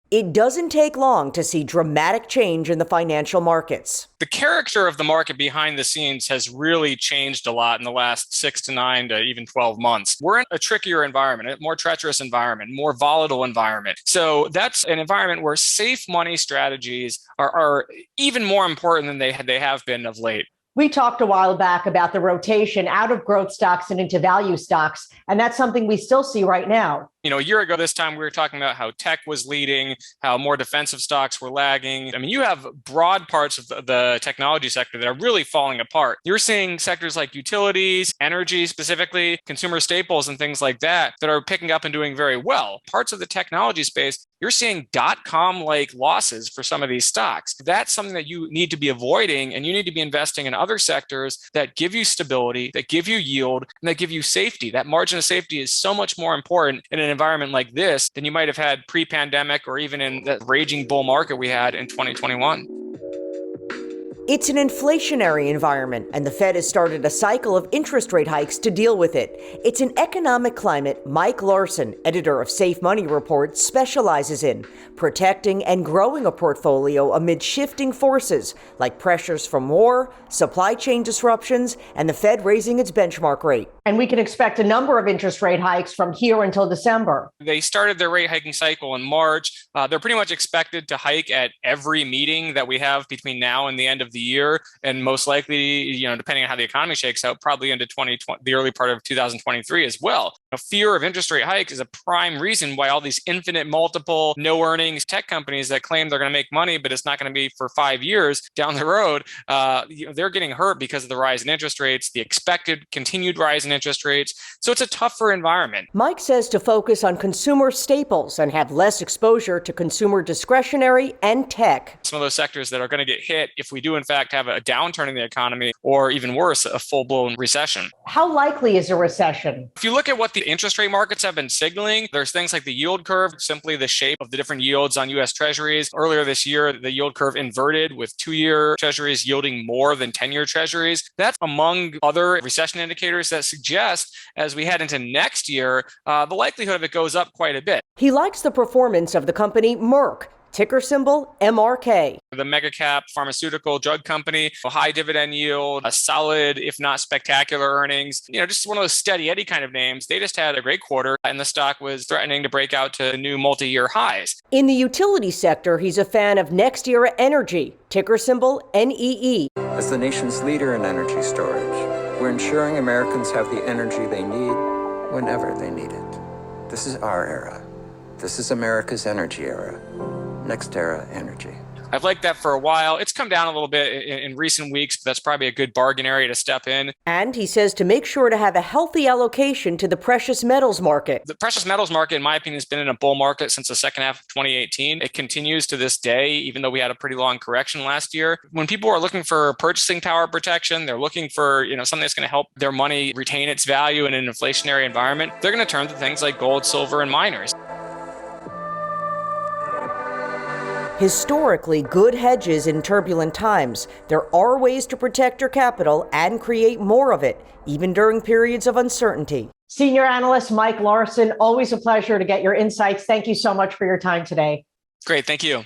It doesn't take long to see dramatic change in the financial markets. The character of the market behind the scenes has really changed a lot in the last 6 to 9 to even 12 months. We're in a trickier environment, a more treacherous environment, more volatile environment. So that's an environment where safe money strategies are even more important than they have been of late. We talked a while back about the rotation out of growth stocks and into value stocks, and that's something we still see right now. A year ago this time, we were talking about how tech was leading, how more defensive stocks were lagging. I mean, you have broad parts of the technology sector that are really falling apart. You're seeing sectors like utilities, energy specifically, consumer staples and things like that are picking up and doing very well. Parts of the technology space, you're seeing dot-com-like losses for some of these stocks. That's something that you need to be avoiding, and you need to be investing in other sectors that give you stability, that give you yield, and that give you safety. That margin of safety is so much more important in an environment like this than you might have had pre-pandemic or even in the raging bull market we had in 2021. It's an inflationary environment, and the Fed has started a cycle of interest rate hikes to deal with it. It's an economic climate Mike Larson, editor of Safe Money Report, specializes in, protecting and growing a portfolio amid shifting forces like pressures from war, supply chain disruptions, and the Fed raising its benchmark rate. And we can expect a number of interest rate hikes from here until December. They started their rate hiking cycle in March. They're pretty much expected to hike at every meeting that we have between now and the end of the year. And most likely, depending on how the economy shakes out, probably into 2020, the early part of 2023 as well. A fear of interest rate hikes is a prime reason why all these infinite multiple no earnings tech companies that claim they're going to make money, but it's not going to be for 5 years down the road, they're getting hurt because of the rise in interest rates, the expected continued rise in interest rates. So it's a tougher environment. Mike says to focus on consumer staples and have less exposure to consumer discretionary and tech. Some of those sectors that are going to get hit if we do in fact have a downturn in the economy, or even worse, a full-blown recession. How likely is a recession? If you look at what the interest rate markets have been signaling, there's things like the yield curve, simply the shape of the different yields on U.S. Treasuries. Earlier this year, the yield curve inverted with 2-year Treasuries yielding more than 10-year Treasuries. That's among other recession indicators that suggest as we head into next year, the likelihood of it goes up quite a bit. He likes the performance of the company Merck, ticker symbol MRK. The mega cap pharmaceutical drug company, a high dividend yield, a solid, if not spectacular earnings, just one of those steady Eddie kind of names. They just had a great quarter and the stock was threatening to break out to new multi-year highs. In the utility sector, he's a fan of Next Era Energy, ticker symbol NEE. As the nation's leader in energy storage, we're ensuring Americans have the energy they need whenever they need it. This is our era. This is America's energy era. Next Era Energy. I've liked that for a while. It's come down a little bit in recent weeks, but that's probably a good bargain area to step in. And he says to make sure to have a healthy allocation to the precious metals market. The precious metals market, in my opinion, has been in a bull market since the second half of 2018. It continues to this day, even though we had a pretty long correction last year. When people are looking for purchasing power protection, they're looking for something that's going to help their money retain its value in an inflationary environment. They're going to turn to things like gold, silver, and miners. Historically good hedges in turbulent times. There are ways to protect your capital and create more of it, even during periods of uncertainty. Senior analyst Mike Larson, always a pleasure to get your insights. Thank you so much for your time today. Great. Thank you.